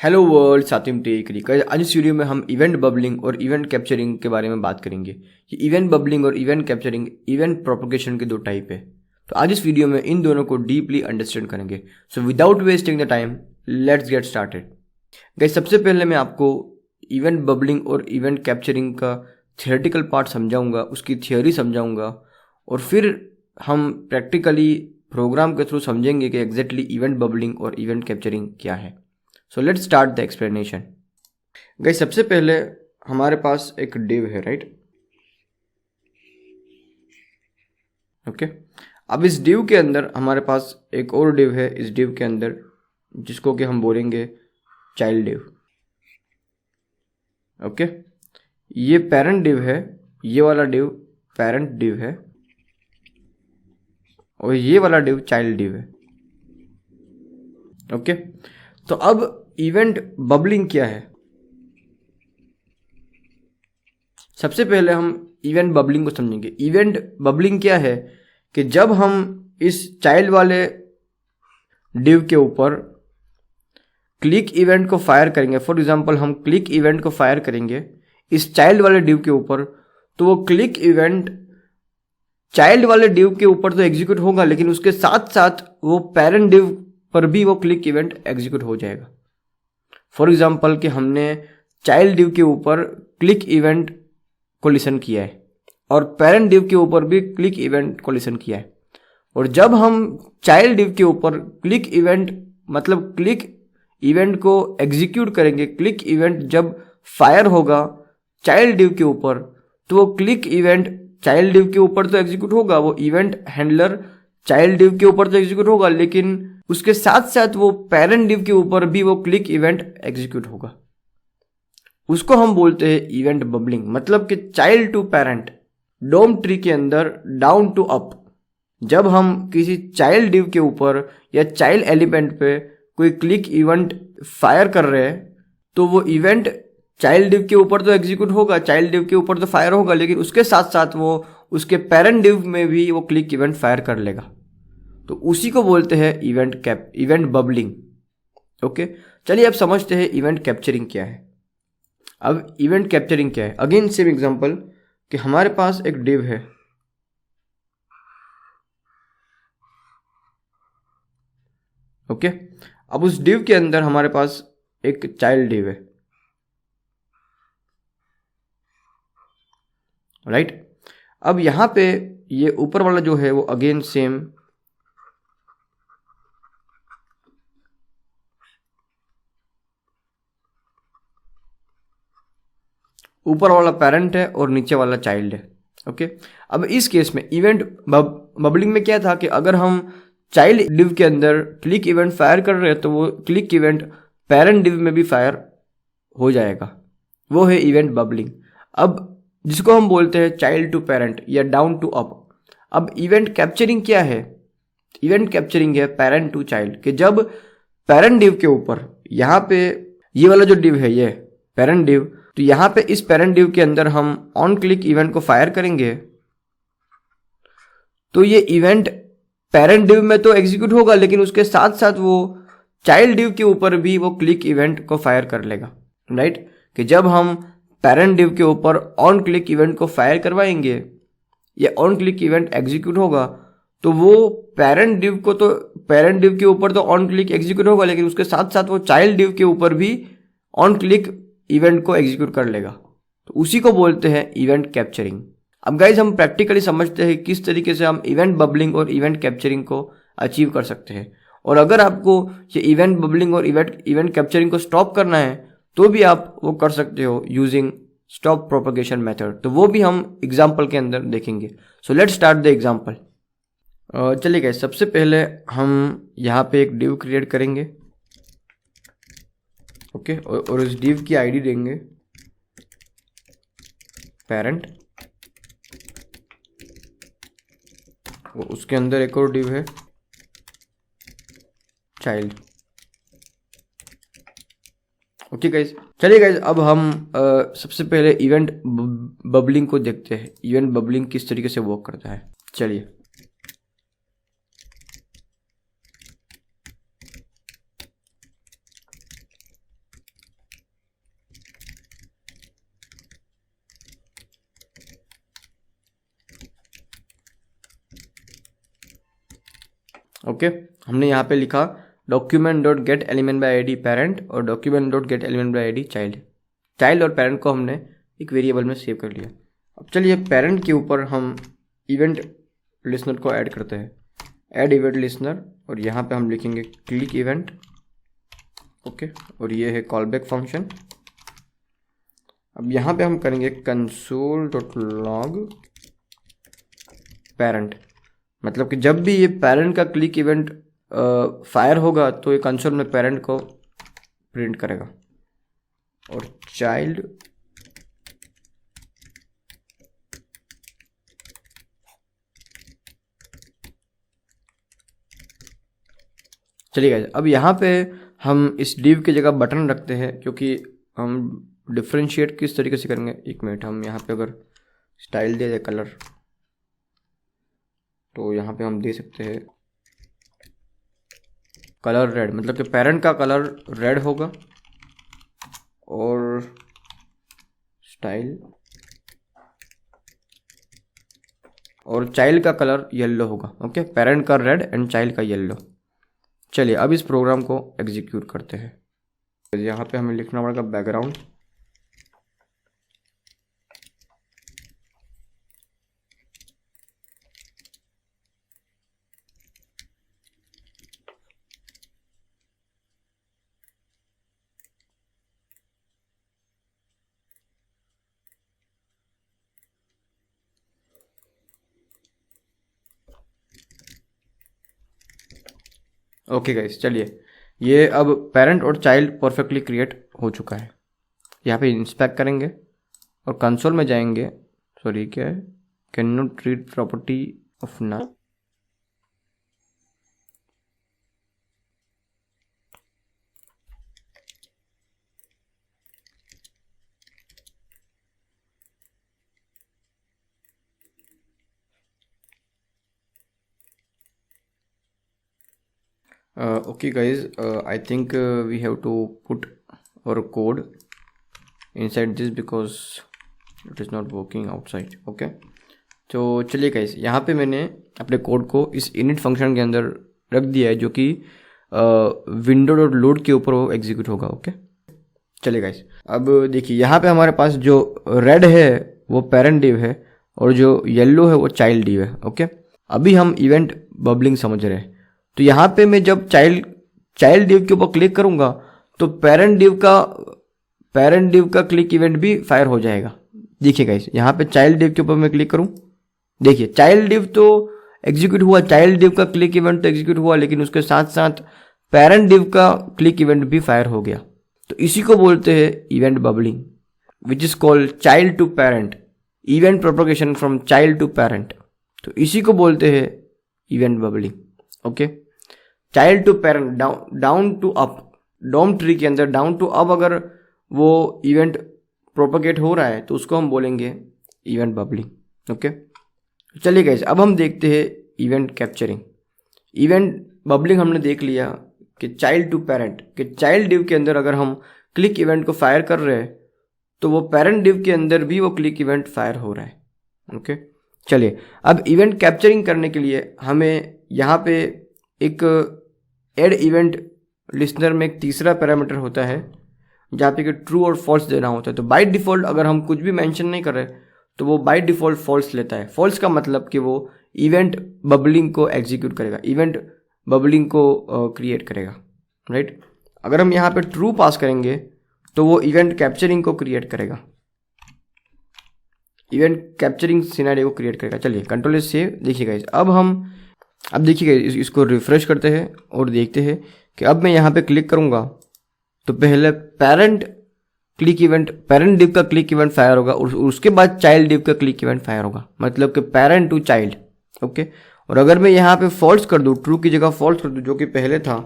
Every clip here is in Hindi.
Hello world, सातिम take. आज इस वीडियो में हम इवेंट बबलिंग और इवेंट कैप्चरिंग के बारे में बात करेंगे। ये इवेंट बबलिंग और इवेंट कैप्चरिंग इवेंट प्रोपगेशन के दो टाइप है। तो आज इस वीडियो में इन दोनों को डीपली अंडरस्टैंड करेंगे। So without wasting the time, let's get started. Guys, सबसे पहले मैं आपको इवेंट बबलिंग और इवेंट कैप्चरिंग का थियोरेटिकल पार्ट समझाऊंगा, उसकी थियोरी समझाऊंगा, और फिर हम प्रैक्टिकली प्रोग्राम के थ्रू समझेंगे कि एग्जैक्टली इवेंट बबलिंग और इवेंट कैप्चरिंग क्या है। So let's start the explanation. Guys, सबसे पहले हमारे पास एक डिव है, राइट? ओके। अब इस डिव के अंदर हमारे पास एक और डिव है, इस डिव के अंदर, जिसको कि हम बोलेंगे चाइल्ड डिव। ओके, ये पेरेंट डिव है, ये वाला डिव पेरेंट डिव है, और ये वाला डिव चाइल्ड डिव है। ओके, तो अब इवेंट बबलिंग क्या है? सबसे पहले हम इवेंट बबलिंग को समझेंगे। इवेंट बबलिंग क्या है कि जब हम इस चाइल्ड वाले डिव के ऊपर क्लिक इवेंट को फायर करेंगे, फॉर एग्जांपल हम क्लिक इवेंट को फायर करेंगे इस चाइल्ड वाले डिव के ऊपर, तो वो क्लिक इवेंट चाइल्ड वाले डिव के ऊपर तो एग्जीक्यूट होगा, लेकिन उसके साथ साथ वो पेरेंट डिव पर भी वो क्लिक इवेंट एग्जीक्यूट हो जाएगा। फॉर एग्जाम्पल कि हमने चाइल्ड डिव के ऊपर क्लिक इवेंट को लिसन किया है और पेरेंट डिव के ऊपर भी क्लिक इवेंट को लिसन किया है, और जब हम चाइल्ड डिव के ऊपर क्लिक इवेंट मतलब क्लिक इवेंट को एग्जीक्यूट करेंगे, क्लिक इवेंट जब फायर होगा चाइल्ड डिव के ऊपर, तो वो क्लिक इवेंट चाइल्ड डिव के ऊपर तो एग्जीक्यूट होगा, वो इवेंट हैंडलर चाइल्ड डिव के ऊपर तो एग्जीक्यूट होगा, लेकिन उसके साथ साथ वो पेरेंट डिव के ऊपर भी वो क्लिक इवेंट एग्जीक्यूट होगा। उसको हम बोलते हैं इवेंट बबलिंग। मतलब कि child to parent, DOM tree के अंदर डाउन टू अप, जब हम किसी चाइल्ड डिव के ऊपर या चाइल्ड एलिमेंट पे कोई क्लिक इवेंट फायर कर रहे हैं, तो वो इवेंट चाइल्ड डिव के ऊपर तो एग्जीक्यूट होगा, चाइल्ड डिव के ऊपर तो फायर होगा, लेकिन उसके साथ साथ वो उसके पेरेंट डिव में भी वो क्लिक इवेंट फायर कर लेगा। तो उसी को बोलते हैं इवेंट बबलिंग। ओके, चलिए अब समझते हैं इवेंट कैप्चरिंग क्या है। अब इवेंट कैप्चरिंग क्या है? अगेन सेम एग्जांपल कि हमारे पास एक डिव है, ओके। अब उस डिव के अंदर हमारे पास एक चाइल्ड डिव है, राइट? अब यहां पे ये ऊपर वाला जो है वो अगेन सेम ऊपर वाला पेरेंट है और नीचे वाला चाइल्ड है। ओके, अब इस केस में इवेंट बबलिंग में क्या था कि अगर हम चाइल्ड डिव के अंदर क्लिक इवेंट फायर कर रहे हैं, तो वो क्लिक इवेंट पेरेंट डिव में भी फायर हो जाएगा, वो है इवेंट बबलिंग। अब जिसको हम बोलते हैं चाइल्ड टू पेरेंट या डाउन टू अप। अब इवेंट कैप्चरिंग क्या है? इवेंट कैप्चरिंग है पेरेंट टू चाइल्ड, कि जब पेरेंट डिव के ऊपर, यहाँ पे ये वाला जो डिव है ये पेरेंट डिव, तो यहाँ पे इस पेरेंट डिव के अंदर हम ऑन क्लिक इवेंट को फायर करेंगे, तो ये इवेंट पेरेंट डिव में तो एग्जीक्यूट होगा, लेकिन उसके साथ साथ वो चाइल्ड डिव के ऊपर भी वो क्लिक इवेंट को फायर कर लेगा, राइट? कि जब हम पेरेंट डिव के ऊपर ऑन क्लिक इवेंट को फायर करवाएंगे, या ऑन क्लिक इवेंट एग्जीक्यूट होगा, तो वो पेरेंट डिव के ऊपर तो ऑन क्लिक एग्जीक्यूट होगा, लेकिन उसके साथ साथ वो चाइल्ड डिव के ऊपर भी ऑन क्लिक इवेंट को एग्जीक्यूट कर लेगा। तो उसी को बोलते हैं इवेंट कैप्चरिंग। अब गाइज, हम प्रैक्टिकली समझते हैं किस तरीके से हम इवेंट बबलिंग और इवेंट कैप्चरिंग को अचीव कर सकते हैं। और अगर आपको ये इवेंट बबलिंग और इवेंट कैप्चरिंग को स्टॉप करना है, तो भी आप वो कर सकते हो यूजिंग स्टॉप प्रोपगेशन मेथड। तो वो भी हम एग्जाम्पल के अंदर देखेंगे। So let's start the example. चलिए गाइस, सबसे पहले हम यहाँ पे एक डिव क्रिएट करेंगे, ओके, और उस डिव की आईडी देंगे पेरेंट। उसके अंदर एक और डिव है चाइल्ड। ओके गाइज, चलिए गाइज, अब हम सबसे पहले इवेंट बबलिंग को देखते हैं, इवेंट बबलिंग किस तरीके से वर्क करता है। चलिए, ओके, हमने यहाँ पे लिखा document dot get element by ID parent और document dot get element by ID child. Child और पेरेंट को हमने एक वेरिएबल में सेव कर लिया। अब चलिए पेरेंट के ऊपर हम इवेंट लिसनर को ऐड करते हैं। ऐड इवेंट लिसनर, और यहाँ पे हम लिखेंगे क्लिक इवेंट। ओके, और ये है कॉलबैक फंक्शन। अब यहाँ पे हम करेंगे कंसोल डॉट लॉग पेरेंट, मतलब कि जब भी ये पेरेंट का क्लिक इवेंट फायर होगा तो ये कंसोल में पेरेंट को प्रिंट करेगा। और चाइल्ड चलिए गाइस, अब यहाँ पे हम इस डिव की जगह बटन रखते हैं, क्योंकि हम डिफ्रेंशिएट किस तरीके से करेंगे। एक मिनट, हम यहाँ पे अगर स्टाइल दे दे कलर, तो यहाँ पे हम दे सकते हैं कलर रेड, मतलब कि पेरेंट का कलर रेड होगा और स्टाइल और चाइल्ड का कलर येलो होगा। ओके, पेरेंट का रेड एंड चाइल्ड का येलो। चलिए अब इस प्रोग्राम को एग्जीक्यूट करते हैं। यहाँ पे हमें लिखना पड़ेगा बैकग्राउंड। ओके गाइस, चलिए ये अब पेरेंट और चाइल्ड परफेक्टली क्रिएट हो चुका है। यहाँ पे इंस्पेक्ट करेंगे और कंसोल में जाएंगे। सॉरी, क्या है, can not read property of ना। Okay guys, I think we have to put our code inside this because it is not working outside. Okay, तो चलिए गाइस, यहाँ पे मैंने अपने कोड को इस init फंक्शन के अंदर रख दिया है, जो कि विंडो डॉट लोड के ऊपर वो एग्जीक्यूट होगा। ओके, चलिए गाइस, अब देखिए यहाँ पे हमारे पास जो रेड है वो पेरेंट डिव है और जो येलो है वो चाइल्ड डिव है। ओके, अभी हम इवेंट बबलिंग समझ रहे हैं। तो यहाँ पे मैं जब चाइल्ड डिव के ऊपर क्लिक करूंगा तो पेरेंट डिव का क्लिक इवेंट भी फायर हो जाएगा। देखिए गाइस, यहाँ पे चाइल्ड डिव के ऊपर मैं क्लिक करूं, देखिए चाइल्ड डिव तो एग्जीक्यूट हुआ, चाइल्ड डिव का क्लिक इवेंट तो एग्जीक्यूट हुआ, लेकिन उसके साथ साथ पेरेंट डिव का क्लिक इवेंट भी फायर हो गया। तो इसी को बोलते हैं event bubbling, which is called child to parent, event propagation from child to parent. तो इसी को बोलते हैं event bubbling. Okay, child to parent, down to up, DOM tree के अंदर डाउन टू अप अगर वो इवेंट प्रोपोगेट हो रहा है तो उसको हम बोलेंगे इवेंट बबलिंग। ओके, चलिए गाइस, अब हम देखते हैं इवेंट कैप्चरिंग। इवेंट बबलिंग हमने देख लिया कि चाइल्ड टू पेरेंट, कि चाइल्ड डिव के अंदर अगर हम क्लिक इवेंट को फायर कर रहे हैं तो वो पेरेंट डिव के अंदर भी वो क्लिक इवेंट फायर हो रहा है। ओके, चलिए अब इवेंट कैप्चरिंग करने के लिए हमें यहाँ पे एक ऐड इवेंट लिसनर में एक तीसरा पैरामीटर होता है जहाँ पे कि ट्रू और फॉल्स देना होता है। तो बाय डिफ़ॉल्ट अगर हम कुछ भी मेंशन नहीं कर रहे तो वो बाय डिफ़ॉल्ट फॉल्स लेता है। फॉल्स का मतलब कि वो इवेंट बबलिंग को एग्जीक्यूट करेगा, इवेंट बबलिंग को क्रिएट करेगा, राइट। अगर हम यहाँ पे ट्रू पास करेंगे तो वो इवेंट कैप्चरिंग को क्रिएट करेगा, इवेंट कैप्चरिंग सिनेरियो को क्रिएट करेगा। चलिए कंट्रोल एस सेव। देखिएगा अब देखिएगा इसको रिफ्रेश करते हैं और देखते हैं कि अब मैं यहाँ पे क्लिक करूँगा तो पहले पेरेंट डिव का क्लिक इवेंट फायर होगा और उसके बाद चाइल्ड डिव का क्लिक इवेंट फायर होगा, मतलब कि पेरेंट टू चाइल्ड। ओके, और अगर मैं यहाँ पे फॉल्स कर दूँ, ट्रू की जगह फॉल्स कर दूँ जो कि पहले था,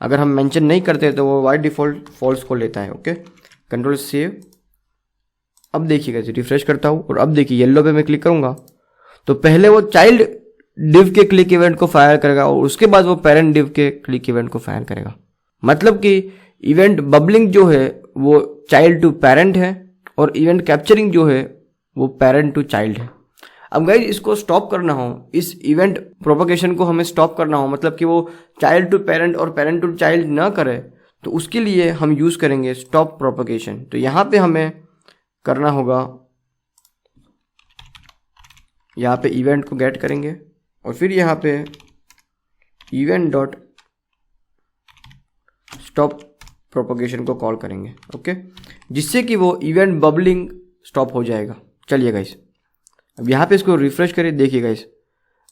अगर हम मेंशन नहीं करते तो वो बाय डिफॉल्ट फॉल्स को लेता है। Okay, control save. अब देखिएगा रिफ्रेश करता हूँ और अब देखिए येलो पे मैं क्लिक करूँगा तो पहले वो चाइल्ड डिव के क्लिक इवेंट को फायर करेगा और उसके बाद वो पेरेंट डिव के क्लिक इवेंट को फायर करेगा। मतलब कि इवेंट बबलिंग जो है वो चाइल्ड टू पेरेंट है और इवेंट कैप्चरिंग जो है वो पेरेंट टू चाइल्ड है। अब गाइज इसको स्टॉप करना हो, इस इवेंट प्रोपगेशन को हमें स्टॉप करना हो, मतलब कि वो चाइल्ड टू पेरेंट और पेरेंट टू चाइल्ड ना करे, तो उसके लिए हम यूज़ करेंगे स्टॉप प्रोपगेशन। तो यहाँ पे हमें करना होगा, यहाँ पे इवेंट को गेट करेंगे और फिर यहाँ पे इवेंट डॉट स्टॉप प्रोपगेशन को कॉल करेंगे, ओके, जिससे कि वो इवेंट बबलिंग स्टॉप हो जाएगा। चलिए गाइस, अब यहाँ पे इसको रिफ्रेश करें, देखिए गाइस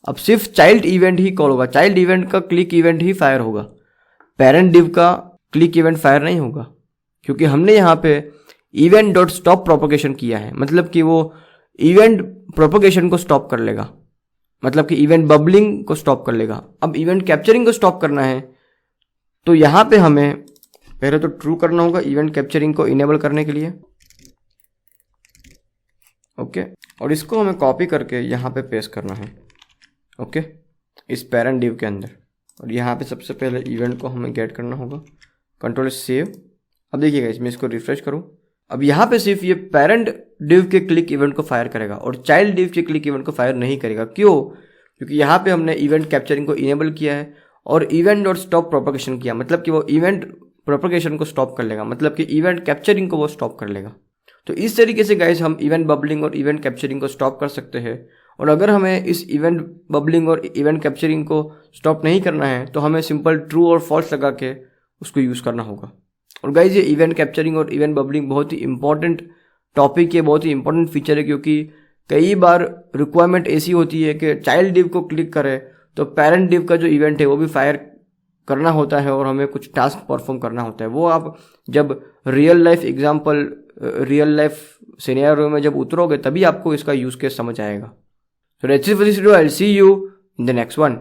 अब सिर्फ चाइल्ड इवेंट ही कॉल होगा, चाइल्ड इवेंट का क्लिक इवेंट ही फायर होगा, पेरेंट डिव का क्लिक इवेंट फायर नहीं होगा, क्योंकि हमने यहाँ पे इवेंट डॉट स्टॉप प्रोपगेशन किया है, मतलब कि वो इवेंट प्रोपगेशन को स्टॉप कर लेगा, मतलब कि इवेंट बबलिंग को स्टॉप कर लेगा। अब इवेंट कैप्चरिंग को स्टॉप करना है, तो यहाँ पे हमें पहले तो ट्रू करना होगा इवेंट कैप्चरिंग को इनेबल करने के लिए, ओके, और इसको हमें कॉपी करके यहाँ पे पेस्ट करना है, ओके, इस पेरेंट डिव के अंदर। और यहाँ पे सबसे पहले इवेंट को हमें गेट करना होगा, कंट्रोल सेव। अब देखिएगा इसमें इसको रिफ्रेश करूँ, अब यहाँ पे सिर्फ ये पेरेंट डिव के क्लिक इवेंट को फायर करेगा और चाइल्ड डिव के क्लिक इवेंट को फायर नहीं करेगा। क्यों? क्योंकि यहाँ पे हमने इवेंट कैप्चरिंग को इनेबल किया है और इवेंट डॉट स्टॉप प्रोपगेशन किया, मतलब कि वो इवेंट प्रोपगेशन को स्टॉप कर लेगा, मतलब कि इवेंट कैप्चरिंग को वो स्टॉप कर लेगा। तो इस तरीके से गाइस हम इवेंट बबलिंग और इवेंट कैप्चरिंग को स्टॉप कर सकते हैं। और अगर हमें इस इवेंट बबलिंग और इवेंट कैप्चरिंग को स्टॉप नहीं करना है तो हमें सिंपल ट्रू और फॉल्स लगा के उसको यूज़ करना होगा। और गाइस ये इवेंट कैप्चरिंग और इवेंट बबलिंग बहुत ही इंपॉर्टेंट टॉपिक है, बहुत ही इंपॉर्टेंट फीचर है, क्योंकि कई बार रिक्वायरमेंट ऐसी होती है कि चाइल्ड डिव को क्लिक करे तो पेरेंट डिव का जो इवेंट है वो भी फायर करना होता है और हमें कुछ टास्क परफॉर्म करना होता है। वो आप जब real life example, real life scenario में जब उतरोगे तभी आपको इसका यूज केस समझ आएगा। So that's it for this video. I'll see you in the next one.